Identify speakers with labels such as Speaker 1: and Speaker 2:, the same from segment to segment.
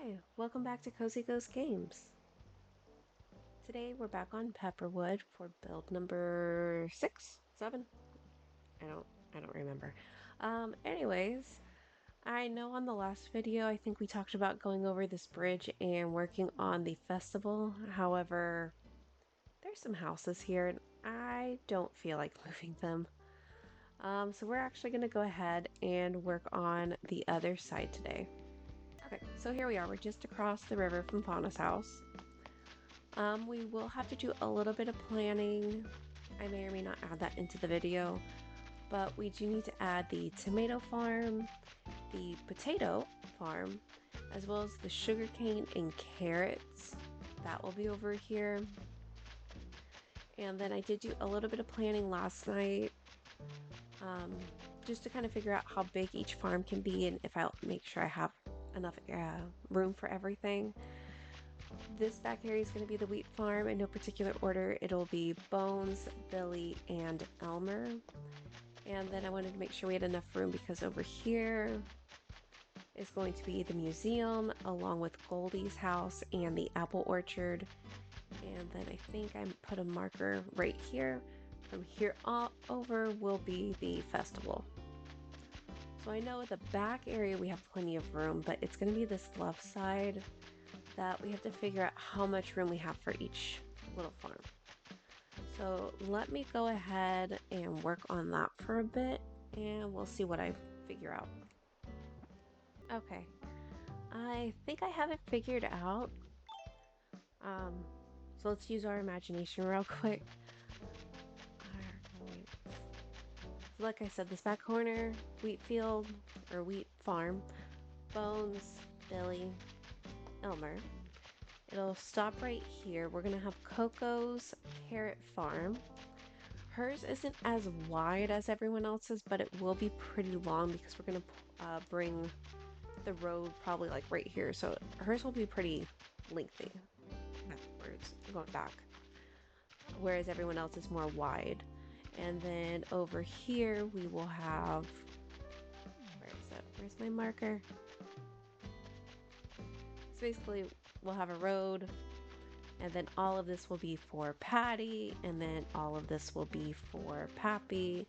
Speaker 1: Hi, welcome back to Cozy Ghost Games. Today we're back on Pepperwood for build number 6, 7. I don't remember. Anyways, I know on the last video I think we talked about going over this bridge and working on the festival. However, there's some houses here and I don't feel like moving them. So we're actually going to go ahead and work on the other side today. Okay, so here we are. We're just across the river from Fauna's house. We will have to do a little bit of planning. I may or may not add that into the video, but we do need to add the tomato farm, the potato farm, as well as the sugarcane and carrots. That will be over here. And then I did do a little bit of planning last night, just to kind of figure out how big each farm can be and if I'll make sure I have enough room for everything. This back area is going to be the wheat farm in no particular order. It'll be Bones, Billy, and Elmer. And then I wanted to make sure we had enough room because over here is going to be the museum along with Goldie's house and the apple orchard. And then I think I put a marker right here. From here over will be the festival. So I know at the back area we have plenty of room, but it's going to be this left side that we have to figure out how much room we have for each little farm. So let me go ahead and work on that for a bit and we'll see what I figure out. Okay, I think I have it figured out. So let's use our imagination real quick. So like I said, this back corner, wheat field or wheat farm, Bones, Billy, Elmer. It'll stop right here. We're gonna have Coco's carrot farm. Hers isn't as wide as everyone else's, but it will be pretty long because we're gonna bring the road probably like right here. So hers will be pretty lengthy. Backwards, going back. Whereas everyone else is more wide. And then over here we will have, where is it? Where's my marker? So basically we'll have a road, and then all of this will be for Patty, and then all of this will be for Pappy,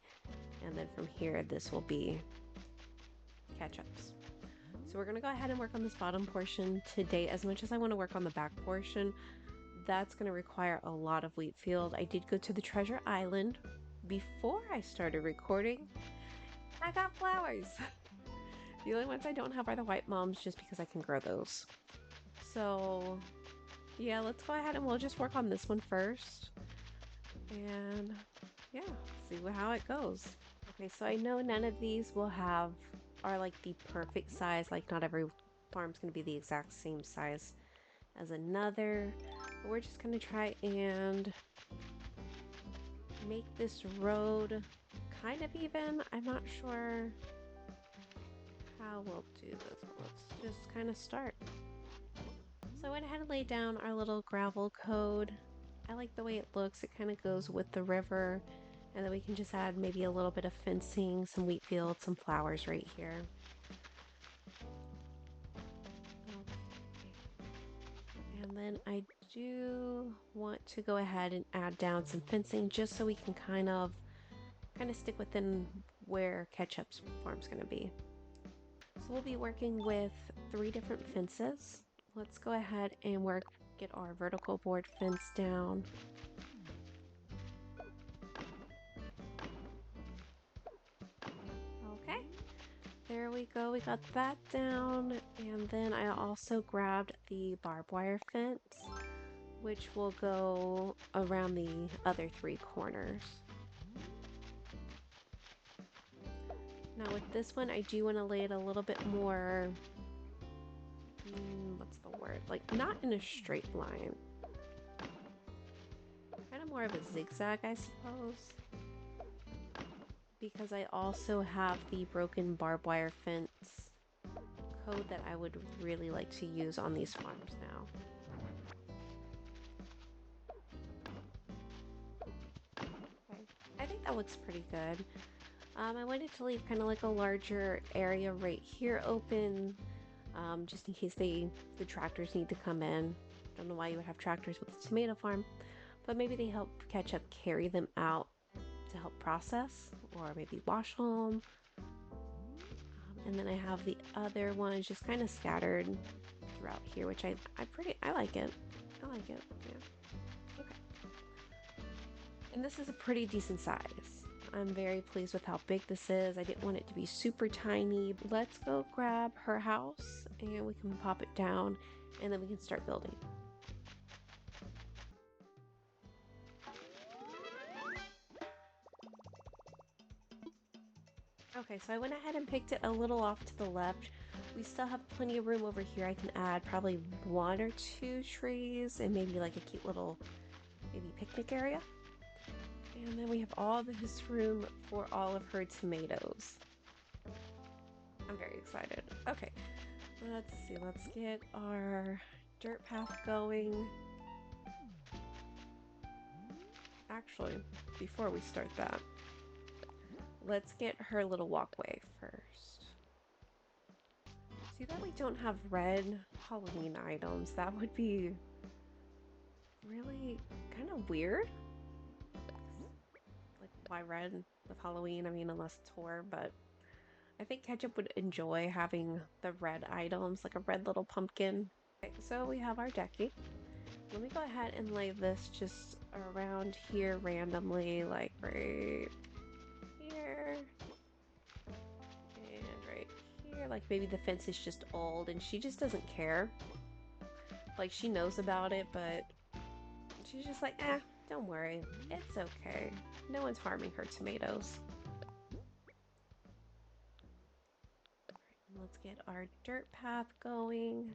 Speaker 1: and then from here this will be Ketchup's. So we're gonna go ahead and work on this bottom portion today. As much as I want to work on the back portion, that's gonna require a lot of wheat field. I did go to the Treasure Island before I started recording. I got flowers. The only ones I don't have are the white moms, just because I can grow those. So yeah, let's go ahead and we'll just work on this one first. And yeah, see how it goes. Okay, so I know none of these are like the perfect size. Like not every farm's gonna be the exact same size as another. But we're just gonna try and make this road kind of even. I'm not sure how we'll do this. Let's just kind of start. So I went ahead and laid down our little gravel code. I like the way it looks. It kind of goes with the river. And then we can just add maybe a little bit of fencing, some wheat fields, some flowers right here. Okay. And then I do want to go ahead and add down some fencing just so we can kind of stick within where Ketchup's farm's going to be. So we'll be working with 3 different fences. Let's go ahead and get our vertical board fence down. Okay, there we go. We got that down. And then I also grabbed the barbed wire fence, which will go around the other 3 corners. Now with this one, I do want to lay it a little bit more, what's the word? Like not in a straight line. Kind of more of a zigzag, I suppose. Because I also have the broken barbed wire fence code that I would really like to use on these farms now. Okay, I think that looks pretty good. I wanted to leave kind of like a larger area right here open just in case the tractors need to come in. Don't know why you would have tractors with a tomato farm, but maybe they help Ketchup carry them out to help process or maybe wash them. And then I have the other ones just kind of scattered throughout here, which I like it. I like it. Yeah. Okay. And this is a pretty decent size. I'm very pleased with how big this is. I didn't want it to be super tiny. Let's go grab her house and we can pop it down and then we can start building. Okay, so I went ahead and picked it a little off to the left. We still have plenty of room over here. I can add probably 1 or 2 trees and maybe like a cute little maybe picnic area. And then we have all this room for all of her tomatoes. I'm very excited. Okay, let's see. Let's get our dirt path going. Actually, before we start that, let's get her little walkway first. See that we don't have red Halloween items? That would be really kind of weird. Like, why red with Halloween? I mean, unless it's horror, but I think Ketchup would enjoy having the red items, like a red little pumpkin. Okay, so we have our decky. Let me go ahead and lay this just around here randomly, like right here and right here. Like maybe the fence is just old and she just doesn't care. Like she knows about it, but she's just like, don't worry, it's okay. No one's harming her tomatoes. Let's get our dirt path going.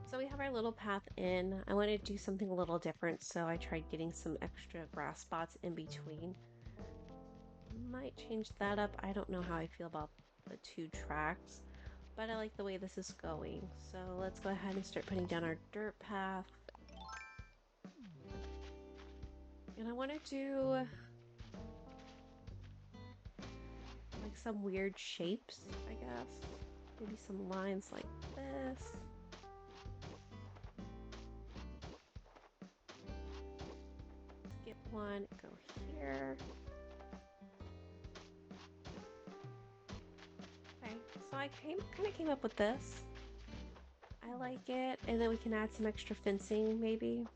Speaker 1: So we have our little path in. I wanted to do something a little different, so I tried getting some extra grass spots in between. Might change that up. I don't know how I feel about the 2 tracks, but I like the way this is going. So let's go ahead and start putting down our dirt path. And I want to do like some weird shapes, I guess. Maybe some lines like this. Skip one, go here. Okay, so I kind of came up with this. I like it, and then we can add some extra fencing, maybe.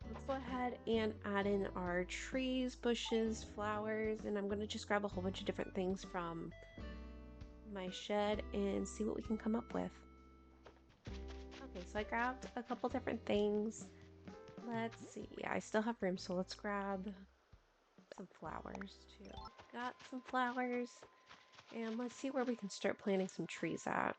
Speaker 1: Let's go ahead and add in our trees, bushes, flowers, and I'm gonna just grab a whole bunch of different things from my shed and see what we can come up with. Okay, so I grabbed a couple different things. Let's see. Yeah, I still have room, so let's grab some flowers too. Got some flowers, and let's see where we can start planting some trees at.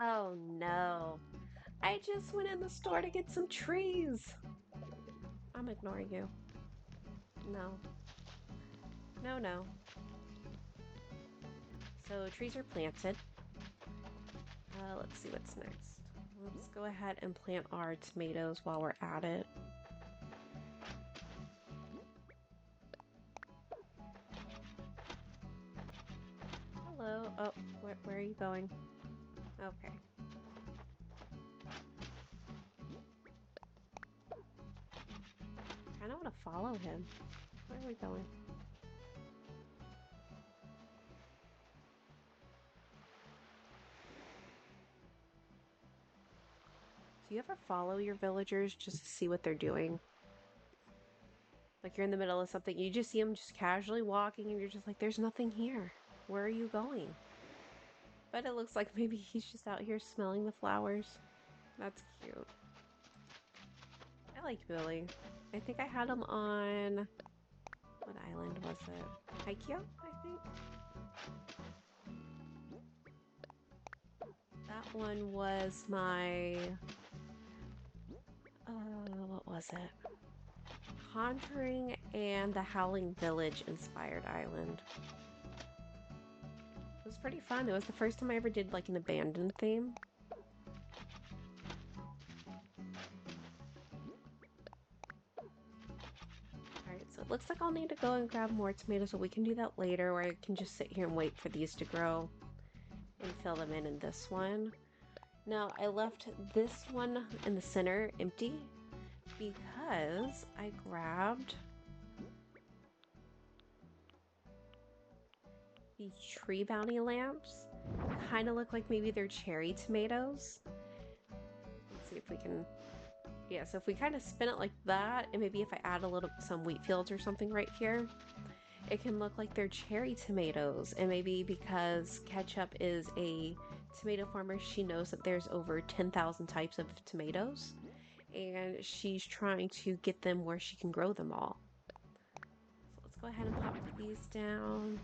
Speaker 1: Oh no. I just went in the store to get some trees. I'm ignoring you. No. No, no. So trees are planted. Let's see what's next. Let's go ahead and plant our tomatoes while we're at it. Hello. Oh, where are you going? Okay. I kind of want to follow him. Where are we going? Do you ever follow your villagers just to see what they're doing? Like you're in the middle of something, you just see them just casually walking and you're just like, there's nothing here. Where are you going? But it looks like maybe he's just out here smelling the flowers. That's cute. I like Billy. I think I had him on... What island was it? Haikyuu, I think? That one was my... what was it? Conjuring and the Howling Village inspired island. pretty fun. It was the first time I ever did like an abandoned theme. Alright, so it looks like I'll need to go and grab more tomatoes, so we can do that later, or I can just sit here and wait for these to grow and fill them in this one. Now, I left this one in the center empty because I grabbed these tree bounty lamps. Kind of look like maybe they're cherry tomatoes. Let's see if we can... Yeah, so if we kind of spin it like that, and maybe if I add some wheat fields or something right here, it can look like they're cherry tomatoes. And maybe because Ketchup is a tomato farmer, she knows that there's over 10,000 types of tomatoes, and she's trying to get them where she can grow them all. So let's go ahead and pop these down.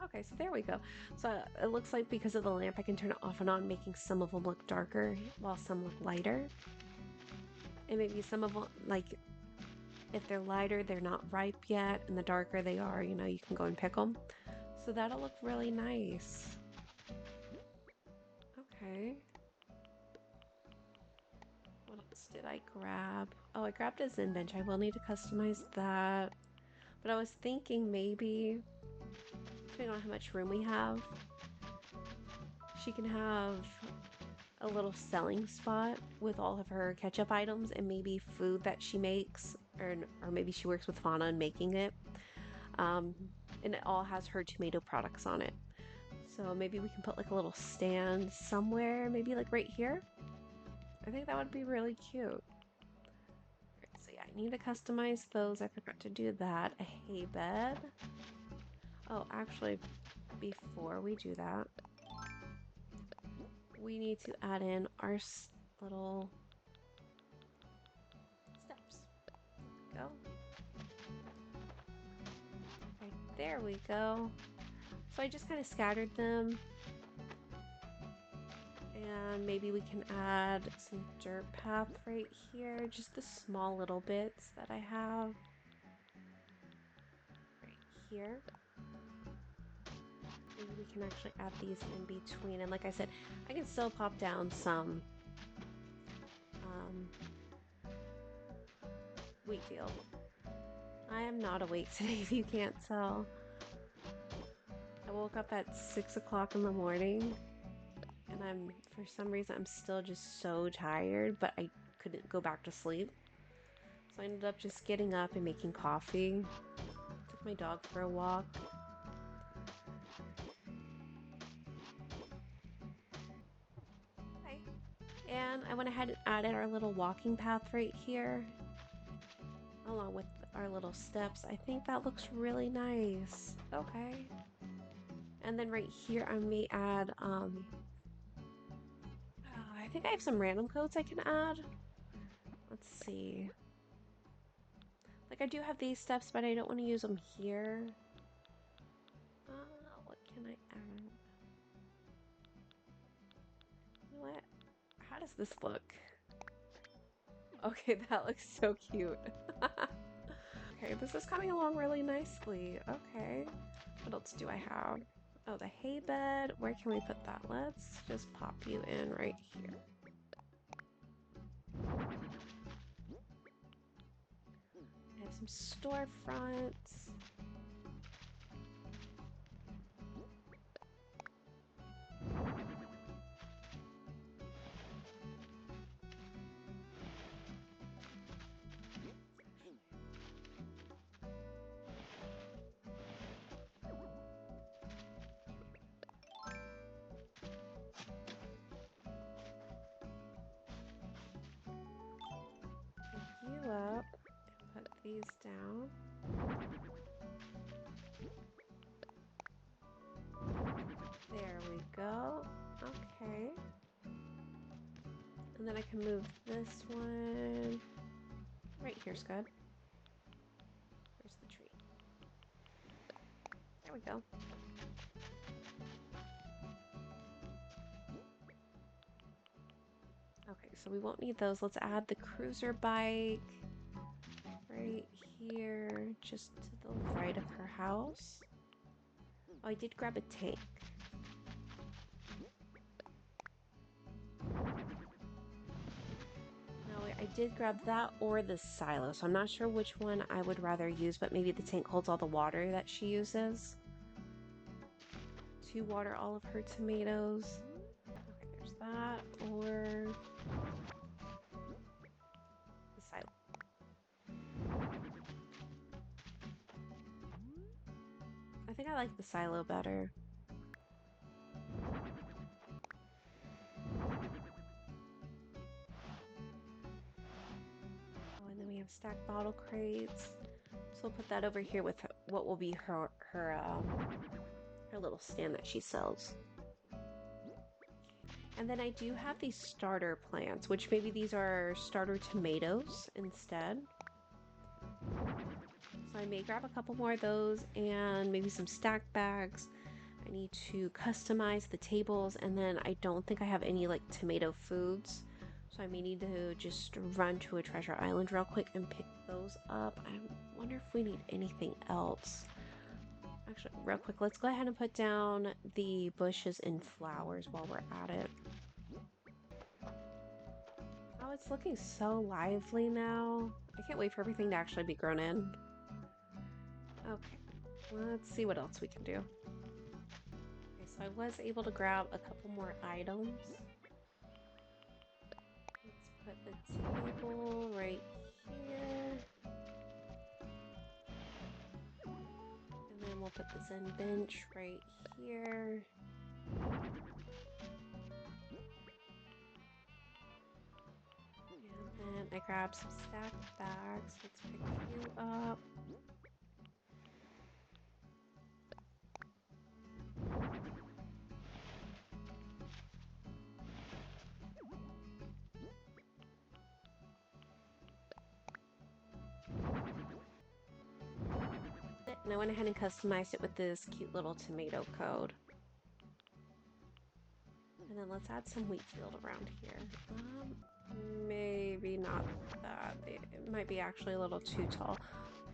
Speaker 1: Okay, so there we go. So it looks like because of the lamp, I can turn it off and on, making some of them look darker while some look lighter. And maybe some of them, like, if they're lighter, they're not ripe yet, and the darker they are, you know, you can go and pick them. So that'll look really nice. Okay. What else did I grab? Oh, I grabbed a Zen bench. I will need to customize that. But I was thinking maybe, depending on how much room we have, she can have a little selling spot with all of her ketchup items and maybe food that she makes, or maybe she works with Fauna and making it. And it all has her tomato products on it. So maybe we can put like a little stand somewhere, maybe like right here. I think that would be really cute. Right, so yeah, I need to customize those. I forgot to do that. A hay bed. Oh, actually, before we do that, we need to add in our little steps. Go. Right, there we go. So I just kind of scattered them. And maybe we can add some dirt path right here. Just the small little bits that I have. Right here. Maybe we can actually add these in between. And like I said, I can still pop down some wheat field. I am not awake today, if you can't tell. I woke up at 6 o'clock in the morning, and for some reason, I'm still just so tired, but I couldn't go back to sleep. So I ended up just getting up and making coffee. Took my dog for a walk. Okay. And I went ahead and added our little walking path right here, along with our little steps. I think that looks really nice. Okay. And then right here, I may add, I think I have some random codes I can add. Let's see. Like I do have these steps, but I don't want to use them here. What can I add? You know what? How does this look? Okay, that looks so cute. Okay, this is coming along really nicely. Okay. What else do I have? Oh, the hay bed. Where can we put that? Let's just pop you in right here. I have some storefronts. Pick you up and put these down. There we go. Okay. And then I can move this one. Right here's good. Where's the tree? There we go. Okay, so we won't need those. Let's add the cruiser bike right here, just to the right of her house. Oh, I did grab a tank. did grab that or the silo, so I'm not sure which one I would rather use, but maybe the tank holds all the water that she uses to water all of her tomatoes. Okay, there's that, or the silo. I think I like the silo better. Oh, and then we have stacked bottle crates. So we'll put that over here with what will be her little stand that she sells. And then I do have these starter plants, which maybe these are starter tomatoes instead. So I may grab a couple more of those and maybe some stack bags. I need to customize the tables, and then I don't think I have any like tomato foods. So I may need to just run to a treasure island real quick and pick those up. I wonder if we need anything else. Actually, real quick, let's go ahead and put down the bushes and flowers while we're at it. Oh, it's looking so lively now. I can't wait for everything to actually be grown in. Okay, let's see what else we can do. Okay, so I was able to grab a couple more items. Let's put the table right here. And then we'll put the Zen bench right here. And then I grabbed some stacked bags. Let's pick you up. And I went ahead and customized it with this cute little tomato code. And then let's add some wheat field around here. Maybe not that. It might be actually a little too tall.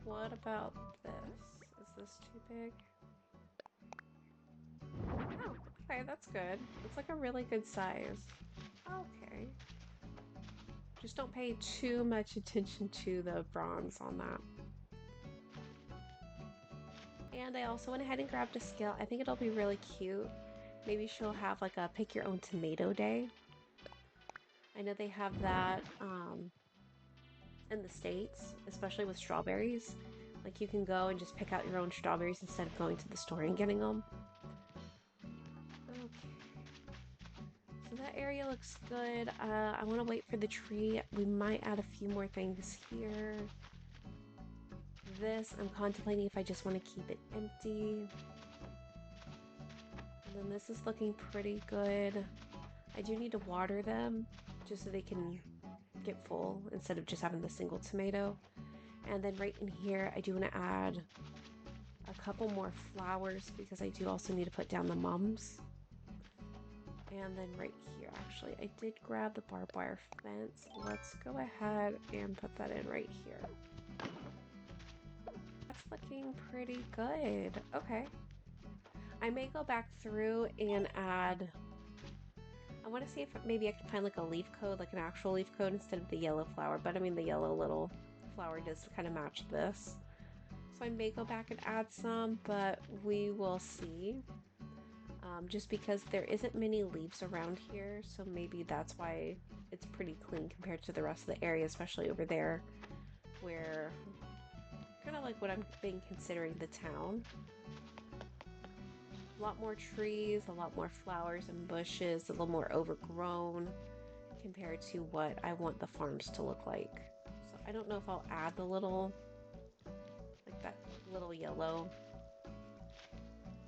Speaker 1: What about this? Is this too big? Oh, okay, that's good. It's like a really good size. Okay. Just don't pay too much attention to the bronze on that. And I also went ahead and grabbed a scale. I think it'll be really cute. Maybe she'll have like a pick your own tomato day. I know they have that in the States, especially with strawberries. Like you can go and just pick out your own strawberries instead of going to the store and getting them. Okay. So that area looks good. I want to wait for the tree. We might add a few more things here. This, I'm contemplating if I just want to keep it empty. And then this is looking pretty good. I do need to water them just so they can get full instead of just having the single tomato. And then right in here, I do want to add a couple more flowers because I do also need to put down the mums. And then right here, actually, I did grab the barbed wire fence. Let's go ahead and put that in right here. That's looking pretty good. Okay. I may go back through and add... I want to see if maybe I can find like a leaf code, like an actual leaf code instead of the yellow flower. But I mean, the yellow little flower does kind of match this. So I may go back and add some, but we will see. Just because there isn't many leaves around here, so maybe that's why it's pretty clean compared to the rest of the area, especially over there, where kind of like what I'm been considering the town. A lot more trees, a lot more flowers and bushes, a little more overgrown compared to what I want the farms to look like. So I don't know if I'll add the little, like that little yellow.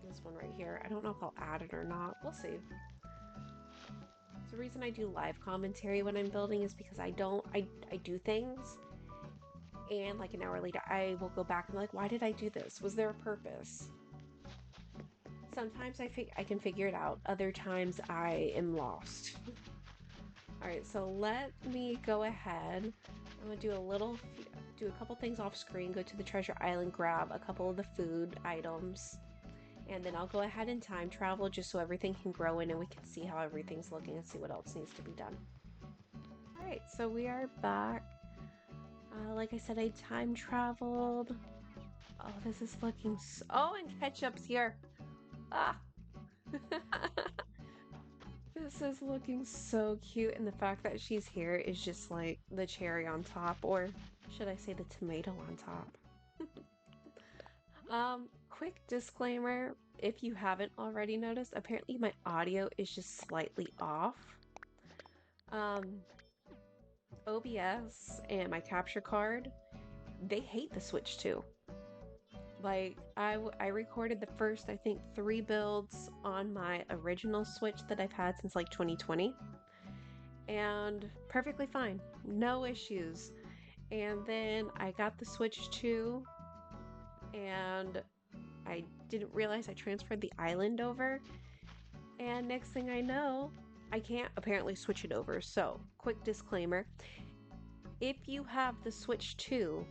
Speaker 1: This one right here. I don't know if I'll add it or not. We'll see. So the reason I do live commentary when I'm building is because I do things and like an hour later I will go back and be like, why did I do this? Was there a purpose? Sometimes I can figure it out. Other times I am lost. Alright, so let me go ahead. I'm gonna do a couple things off screen, go to the treasure island, grab a couple of the food items. And then I'll go ahead and time travel just so everything can grow in and we can see how everything's looking and see what else needs to be done. Alright, so we are back. Like I said, I time traveled. Oh, this is looking so... Oh, and Ketchup's here. Ah! This is looking so cute, and the fact that she's here is just like the cherry on top, or should I say the tomato on top? Quick disclaimer, if you haven't already noticed, apparently my audio is just slightly off. OBS and my capture card, they hate the Switch 2. Like, I recorded the first, I think, 3 builds on my original Switch that I've had since like 2020. And perfectly fine, no issues. And then I got the Switch 2 and I didn't realize I transferred the island over. And next thing I know, I can't apparently switch it over. So, quick disclaimer, if you have the Switch 2,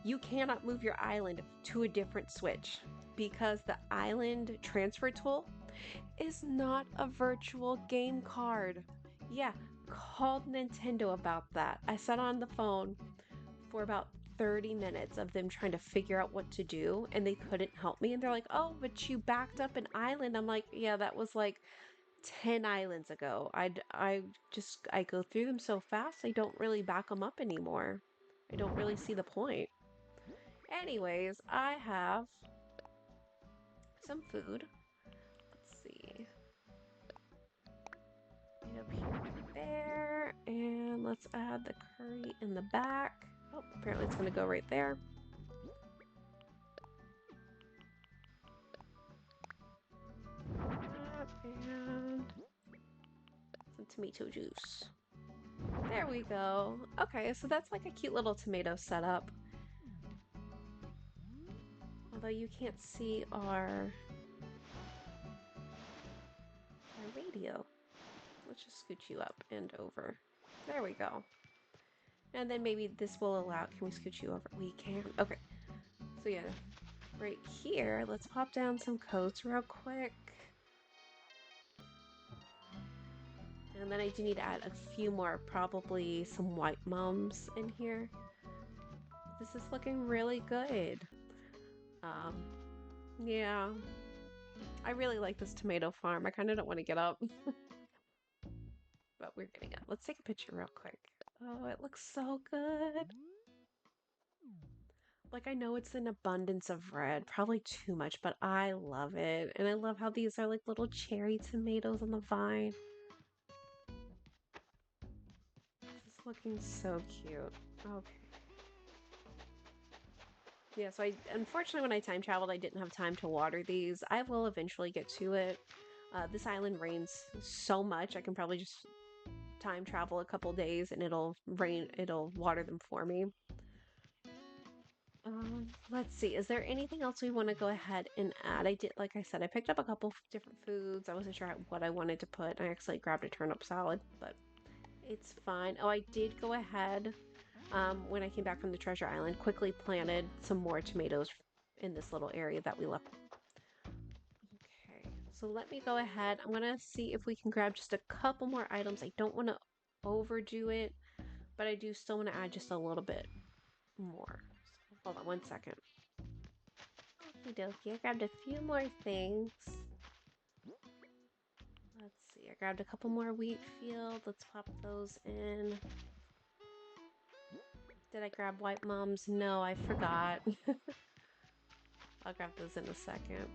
Speaker 1: you cannot move your island to a different Switch because the island transfer tool is not a virtual game card. Yeah, called Nintendo about that. I sat on the phone for about 30 minutes of them trying to figure out what to do, and they couldn't help me. And they're like, oh, but you backed up an island. I'm like, yeah, that was like 10 islands ago. I go through them so fast, I don't really back them up anymore. I don't really see the point. Anyways, I have some food. Let's see. Right up here, there, and let's add the curry in the back. Oh, apparently it's gonna go right there. And some tomato juice. There we go. Okay, so that's like a cute little tomato setup. Although you can't see our radio. Let's just scoot you up and over. There we go. And then maybe this will allow... Can we scoot you over? We can. Okay. So yeah, right here, let's pop down some coats real quick. And then I do need to add a few more, probably some white mums in here. This is looking really good. Yeah. I really like this tomato farm. I kind of don't want to get up. But we're getting up. Let's take a picture real quick. Oh, it looks so good. Like, I know it's an abundance of red, probably too much, but I love it. And I love how these are like little cherry tomatoes on the vine. This is looking so cute. Okay. Yeah, so unfortunately when I time traveled, I didn't have time to water these. I will eventually get to it. This island rains so much, I can probably just time travel a couple days and it'll water them for me. Let's see, is there anything else we want to go ahead and add? Like I said, I picked up a couple different foods. I wasn't sure what I wanted to put. I actually grabbed a turnip salad, but it's fine. Oh, I did go ahead, when I came back from the treasure island, quickly planted some more tomatoes in this little area that we left. Okay, so let me go ahead. I'm gonna see if we can grab just a couple more items. I don't want to overdo it, but I do still want to add just a little bit more. So, hold on one second. Okie dokie, I grabbed a few more things. Let's see, I grabbed a couple more wheat field. Let's pop those in. Did I grab white mums? No, I forgot. I'll grab those in a second.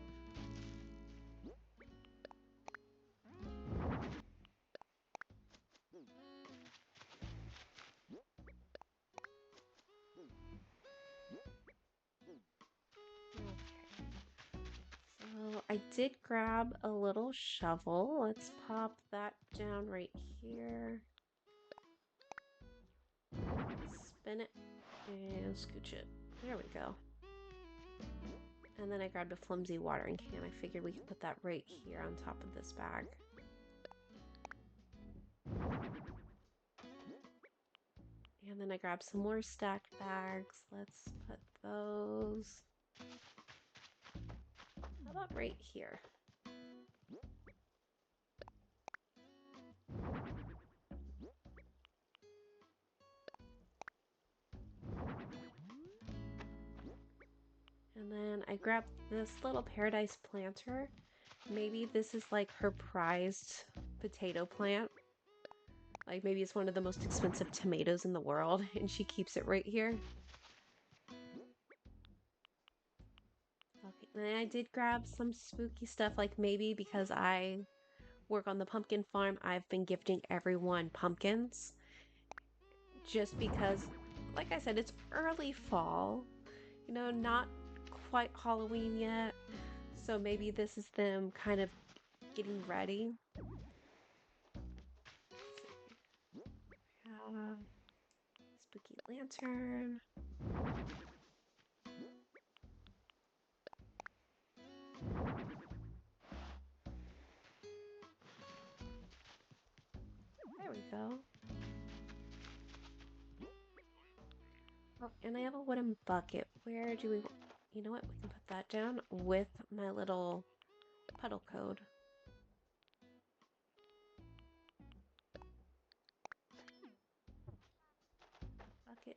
Speaker 1: So I did grab a little shovel. Let's pop that down right here. Spin it and scooch it. There we go. And then I grabbed a flimsy watering can. I figured we could put that right here on top of this bag. And then I grabbed some more stacked bags. Let's put those. How about right here? grabbed this little paradise planter. Maybe this is like her prized potato plant. Like maybe it's one of the most expensive tomatoes in the world and she keeps it right here. Okay, and then I did grab some spooky stuff, like maybe because I work on the pumpkin farm, I've been gifting everyone pumpkins. Just because, like I said, it's early fall, you know, not quite Halloween yet. So maybe this is them kind of getting ready. Spooky lantern. There we go. Oh, and I have a wooden bucket. Where do we... You know what? We can put that down with my little puddle code. Bucket, bucket, bucket.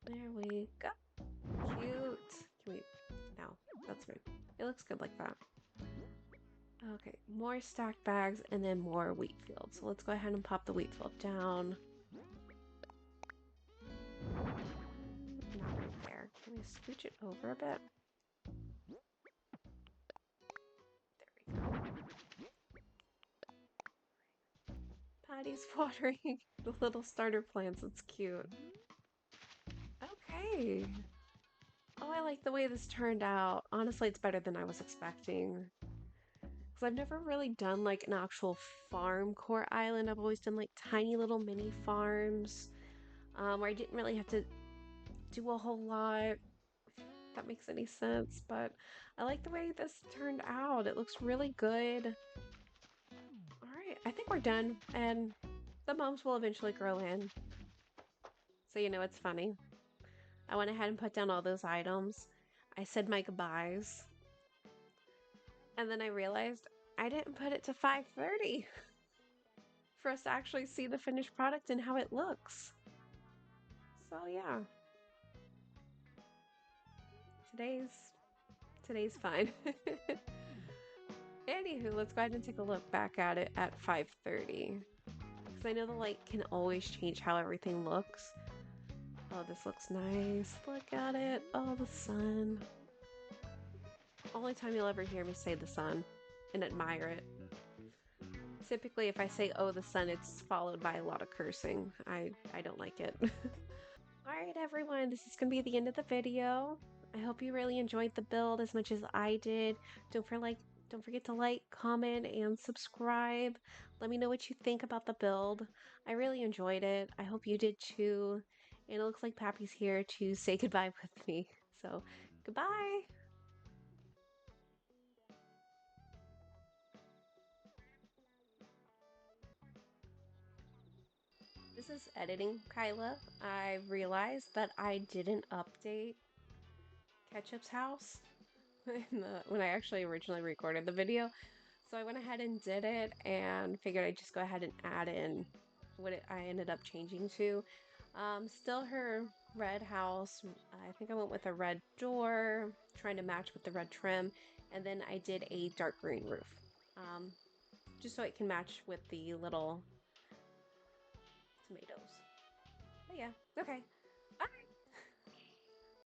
Speaker 1: There we go. Cute. Can we... No, that's rude. It looks good like that. Okay, more stacked bags and then more wheat fields. So let's go ahead and pop the wheat field down. Not right there. Can we scooch it over a bit? There we go. Patty's watering the little starter plants. It's cute. Okay. Oh, I like the way this turned out. Honestly, it's better than I was expecting. Because I've never really done like an actual farm core island. I've always done like tiny little mini farms where I didn't really have to do a whole lot. If that makes any sense. But I like the way this turned out. It looks really good. All right, I think we're done. And the mums will eventually grow in. So, you know, it's funny. I went ahead and put down all those items. I said my goodbyes. And then I realized I didn't put it to 5:30 for us to actually see the finished product and how it looks. So yeah. Today's fine. Anywho, let's go ahead and take a look back at it at 5:30. Because I know the light can always change how everything looks. Oh, this looks nice. Look at it. Oh, the sun. Only time you'll ever hear me say the sun and admire it. Typically, if I say, oh, the sun, it's followed by a lot of cursing. I don't like it. Alright, everyone, this is going to be the end of the video. I hope you really enjoyed the build as much as I did. Don't forget to like, comment, and subscribe. Let me know what you think about the build. I really enjoyed it. I hope you did too. And it looks like Pappy's here to say goodbye with me. So, goodbye! This is editing, Kyla. I realized that I didn't update Ketchup's house when I actually originally recorded the video. So I went ahead and did it and figured I'd just go ahead and add in what I ended up changing to. Still her red house. I think I went with a red door, trying to match with the red trim. And then I did a dark green roof. Just so it can match with the little tomatoes. But yeah, okay.